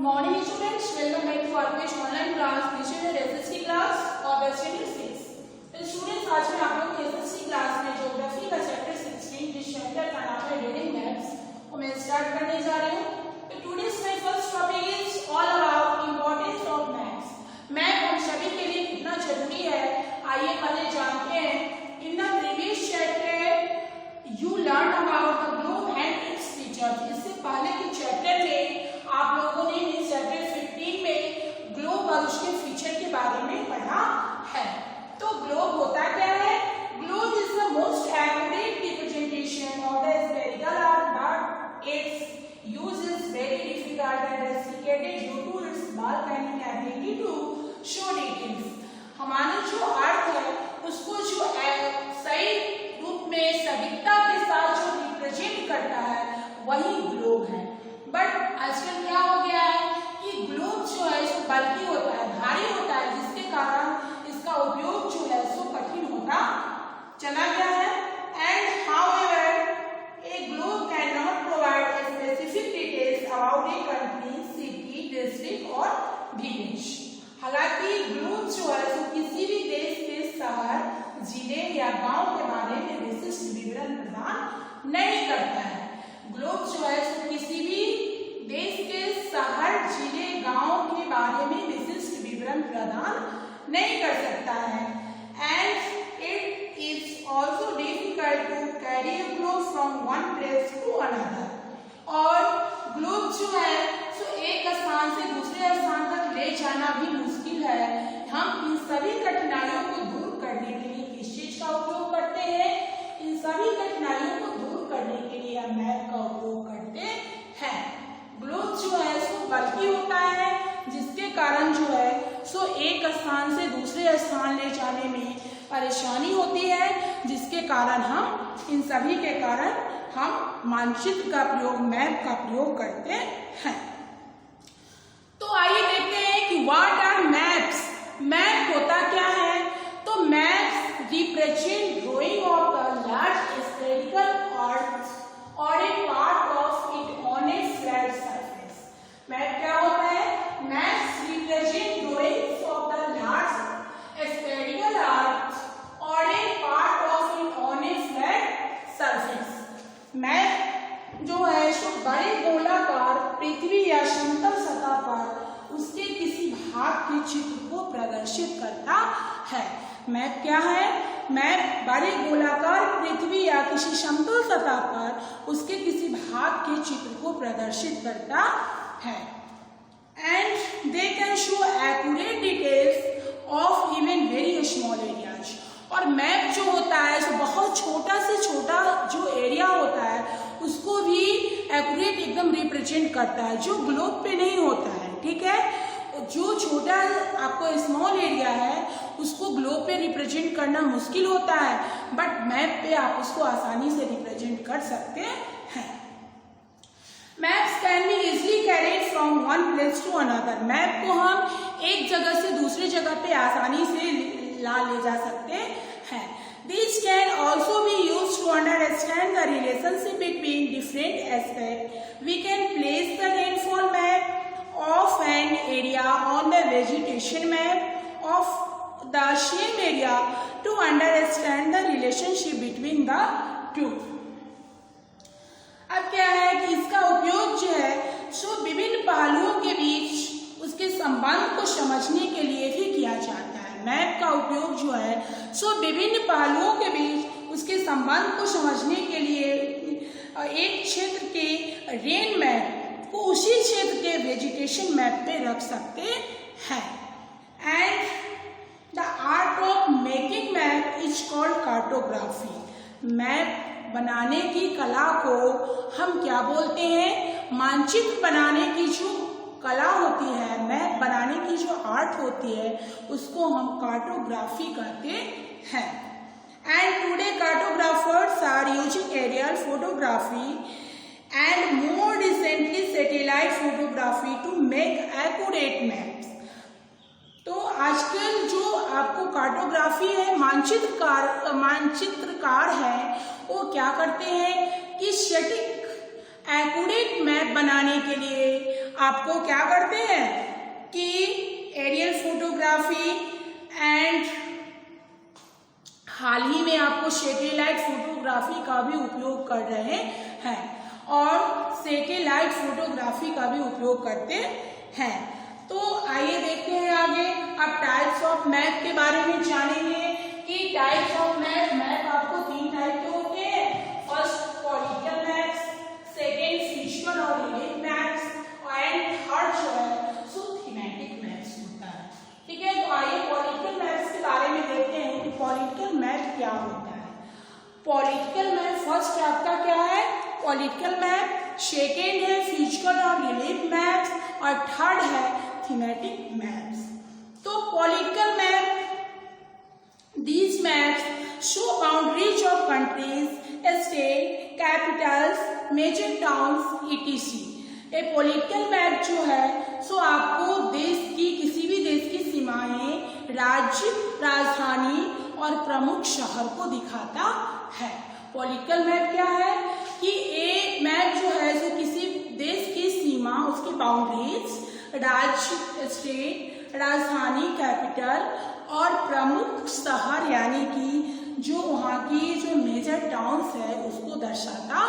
morning students, welcome back to our page online class. This is your SSC class of Standard 6. तो students आज मैं आप लोगों को SSC क्लास में ज्योग्राफी का चैप्टर 16 जिस चैप्टर का नाम है रीडिंग मैप्स को मैं स्टार्ट करने जा रही हूँ। तो today's my first topic is all about importance of maps. Map हम सभी के लिए कितना जरूरी है आइए पहले जानते हैं। In the previous chapter you learn about the globe and its features. इससे पहले के चैप्टर में आप लोगों ने इस चैप्टर 15 में ग्लोब और उसके फीचर के बारे में पढ़ा है। तो ग्लोब होता क्या है? Globe is the most accurate representation of the spherical earth but its use is very difficult and restricted due to its volcanic ability to show details. हमारी जो अर्थ है उसको जो सही रूप में सटीकता के साथ जो रिप्रेजेंट करता है वही ग्लोब है। बट आजकल क्या हो गया है कि ग्लोब जो है इसको बल्कि होता है, भारी होता है, जिसके कारण इसका उपयोग जो है सो कठिन होता चला गया है। And however A globe can not provide specific details about a country, city, district और विलेज। हालांकि ग्लोब जो है सो किसी भी देश के शहर, जिले या गांव के बारे में विशिष्ट विवरण प्रदान नहीं करता है। ग्लोब जो है सो किसी भी देश के शहर, जिले, गांव के बारे में विशिष्ट विवरण प्रदान नहीं कर सकता है। And it is also difficult to carry a globe from one place to another. और ग्लोब जो है सो एक स्थान से दूसरे स्थान तक ले जाना भी मुश्किल है। हम इन सभी कठिनाइयों को दूर करने के लिए किस चीज का उपयोग करते हैं? इन सभी कठिनाइयों को दूर करने के लिए हम मैप का उपयोग करते हैं। ग्लोब जो है सो बल्कि होता है, जिसके कारण जो है सो एक स्थान से दूसरे स्थान ले जाने में परेशानी होती है, जिसके कारण हम इन सभी के कारण हम मानचित्र का प्रयोग, मैप का प्रयोग करते हैं। तो आइए देखते हैं कि व्हाट आर मैप्स। मैप होता क्या है? तो maps represent drawing of the large spherical earth और a part of it on a flat surface. Map क्या होता है? Maps represent drawings of the large spherical earth और a part of it on a flat surface. Map जो है सो बड़े गोलाकार पृथ्वी या समतल सतह पर उसके किसी भाग के चित्र को प्रदर्शित करता है। मैप क्या है? मैप बड़े गोलाकार पृथ्वी या किसी समतल सतह पर उसके किसी भाग के चित्र को प्रदर्शित करता है। And they can show accurate details of even very small areas. और मैप जो होता है सो बहुत छोटा से छोटा जो एरिया होता है उसको भी एक्यूरेट एकदम रिप्रेजेंट करता है, जो ग्लोब पे नहीं होता है। ठीक है, जो छोटा आपको स्मॉल एरिया है उसको ग्लोब पे रिप्रेजेंट करना मुश्किल होता है, बट मैप पे आप उसको आसानी से रिप्रेजेंट कर सकते हैं। Maps can be easily carried from one place to another. Map को हम एक जगह से दूसरी जगह पे आसानी से ले जा सकते हैं। These can also be used to understand the relationship between different aspects. We can place the rainfall map of an area on the vegetation map of the same area to understand the relationship between the two. अब क्या है कि इसका उपयोग जो है सो विभिन्न पहलुओं के बीच उसके संबंध को समझने के लिए भी किया जाता है। मैप का उपयोग जो है सो विभिन्न पहलुओं के बीच उसके संबंध को समझने के लिए एक क्षेत्र के रेन मैप को उसी क्षेत्र के वेजिटेशन मैप पे रख सकते हैं। And the art of making map is called cartography. Map बनाने की कला को हम क्या बोलते हैं? मानचित्र बनाने की जो कला होती है, मैप बनाने की जो आर्ट होती है उसको हम कार्टोग्राफी कहते हैं। And today cartographers are using aerial photography and more recently satellite photography to make accurate maps. तो आजकल जो आपको कार्टोग्राफी है, मानचित्रकार है, वो क्या करते हैं कि सटीक एक्यूरेट मैप बनाने के लिए आपको क्या करते हैं कि एरियल फोटोग्राफी एंड हाल ही में आपको सैटेलाइट फोटोग्राफी का भी उपयोग कर रहे हैं और सैटेलाइट फोटोग्राफी का भी उपयोग करते हैं। तो आइए देखते हैं आगे। अब टाइप्स ऑफ मैप के बारे में जानेंगे कि टाइप्स ऑफ मैप आपको 3 टाइप के होते हैं। First political maps, second physical और रिलीफ मैप्स एंड थर्ड जो है सो थीमेटिक मैप्स होता है। ठीक है, तो आइए पॉलिटिकल मैप्स के बारे में देखते हैं कि पॉलिटिकल मैप क्या होता है। पॉलिटिकल मैप फर्स्ट आपका क्या है, पॉलिटिकल मैप, सेकेंड है फिजिकल और रिलीफ मैप्स और थर्ड है थीमेटिक मैप्स। तो political map, these maps show boundaries of countries, states, capitals, major towns, etc. A political map जो है सो आपको देश की किसी भी देश की सीमाएं, राज्य, राजधानी और प्रमुख शहर को दिखाता है। पॉलिटिकल मैप क्या है कि ए मैप जो है जो किसी देश की सीमा, उसकी बाउंड्रीज, राज्य, स्टेट, राजधानी, कैपिटल और प्रमुख शहर यानी कि जो वहाँ की जो मेजर टाउन्स है उसको दर्शाता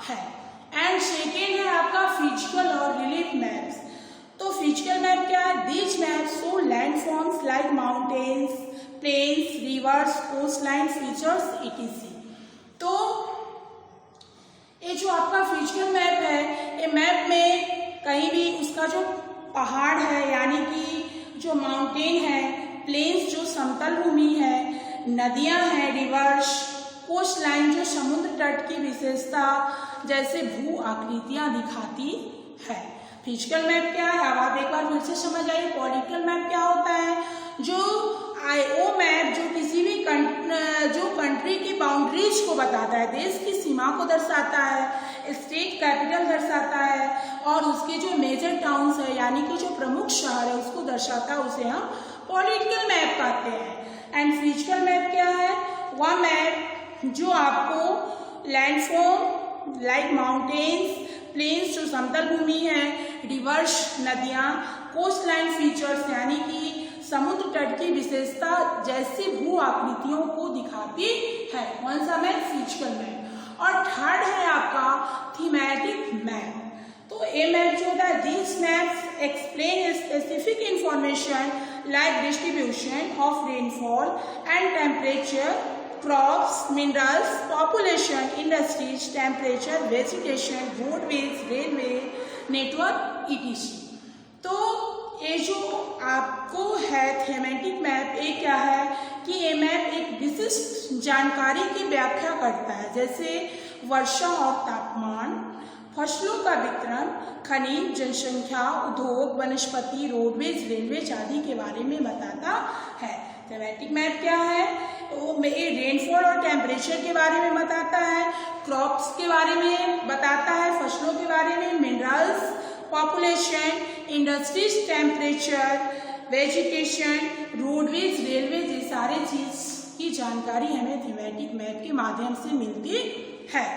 है। एंड सेकेंड है आपका फिजिकल और रिलीफ मैप्स। तो फिजिकल मैप क्या है, these maps show landforms like mountains, plains, rivers, coast line features etc. तो ये जो आपका फिजिकल मैप है, ये मैप में कहीं भी उसका जो पहाड़ है यानी कि जो माउंटेन है, प्लेन्स जो समतल भूमि है, नदियां हैं, रिवर्स, कोस्ट लाइन जो समुद्र तट की विशेषता जैसे भू आकृतियां दिखाती है। फिजिकल मैप क्या है, अब आप एक बार फिर से समझ आइए। पॉलिटिकल मैप क्या होता है, जो वो मैप जो किसी भी जो कंट्री की बाउंड्रीज को बताता है, देश की सीमा को दर्शाता है, स्टेट कैपिटल दर्शाता है और उसके जो मेजर टाउन्स है यानी कि जो प्रमुख शहर है उसको दर्शाता है, उसे हम पॉलिटिकल मैप कहते हैं। एंड फिजिकल मैप क्या है, वह मैप जो आपको लैंडफॉर्म लाइक माउंटेन्स, प्लेन्स जो समतल भूमि है, रिवर्स नदियाँ, कोस्ट लाइन फीचर्स यानी कि समुद्र तट की विशेषता जैसी भू आकृतियों को दिखाती है। कौन सा मैप, फिजिकल मैप। और थर्ड है आपका थीमेटिक मैप। तो ये मैप जो होता है, this maps explain specific information like distribution of rainfall and temperature, crops, minerals, population, industries, temperature, vegetation, roadways, railway, network etc. तो ये जो आपको है थीमेटिक मैप, ये क्या है कि ये मैप एक विशिष्ट जानकारी की व्याख्या करता है, जैसे वर्षा और तापमान, फसलों का वितरण, खनिज, जनसंख्या, उद्योग, वनस्पति, रोडवेज, रेलवेज आदि के बारे में बताता है। थीमेटिक मैप क्या है, वो रेनफॉल और टेम्परेचर के बारे में बताता है, क्रॉप्स के बारे में बताता है, फसलों के बारे में, minerals, population, industries, temperature, vegetation, roadways, railways, ये सारे चीज की जानकारी हमें थीमेटिक मैप के माध्यम से मिलती है।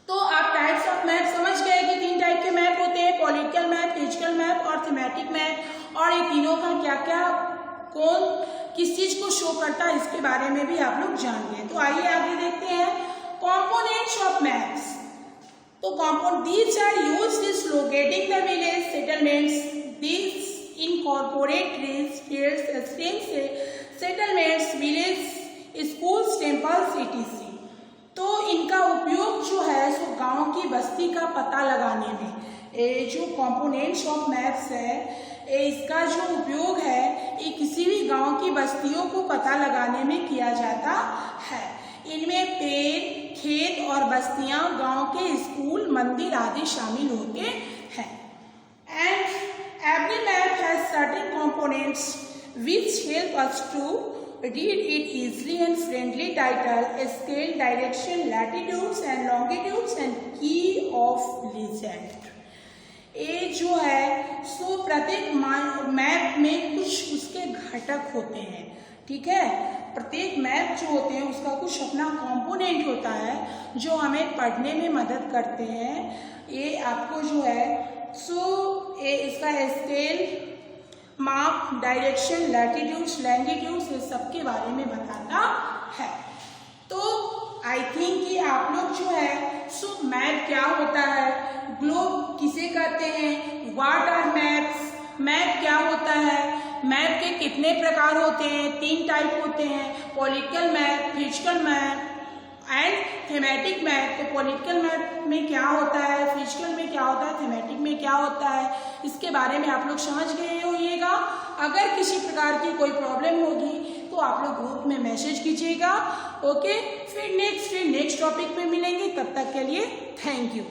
तो आप टाइप्स ऑफ मैप समझ गए कि 3 टाइप के मैप होते हैं, पॉलिटिकल मैप, फिजिकल मैप और थीमेटिक मैप। और ये तीनों का क्या क्या कौन किस चीज को शो करता है इसके बारे में भी आप लोग जान गए। तो आइए आगे देखते हैं कंपोनेंट्स ऑफ मैप्स। तो these are used in locating the village settlements. These incorporate trees, fields, streams, settlements, village, schools, temples etc. तो इनका उपयोग जो है सो गांव की बस्ती का पता लगाने में, ये जो कंपोनेंट्स ऑफ मैप्स है, इसका जो उपयोग है ये किसी भी गांव की बस्तियों को पता लगाने में किया जाता है। इनमें पेड़, खेत और बस्तियां, गांव के स्कूल, मंदिर आदि शामिल होते हैं। And every map has certain components which help us to read it easily and friendly. Title, scale, direction, latitudes and longitudes and key of legend. ये जो है सो प्रत्येक मैप में कुछ उसके घटक होते हैं, ठीक है। प्रत्येक मैप जो होते हैं उसका कुछ अपना कंपोनेंट होता है जो हमें पढ़ने में मदद करते हैं। ये आपको जो है सो माप, डायरेक्शन, लैटिट्यूड्स, लैंगिट्यूड्स, ये सब के बारे में बताता है। तो आई थिंक कि आप लोग जो है सो मैप क्या होता है, ग्लोब किसे कहते हैं, व्हाट आर मैप्स, मैप क्या होता है, मैप के कितने प्रकार होते हैं, 3 टाइप होते हैं, political map, physical map and thematic map. तो पॉलिटिकल मैप में क्या होता है, फिजिकल में क्या होता है, थीमेटिक में क्या होता है, इसके बारे में आप लोग समझ गए होइएगा। अगर किसी प्रकार की कोई प्रॉब्लम होगी तो आप लोग ग्रुप में मैसेज कीजिएगा। ओके, फिर नेक्स्ट टॉपिक पे मिलेंगे, तब तक के लिए थैंक यू।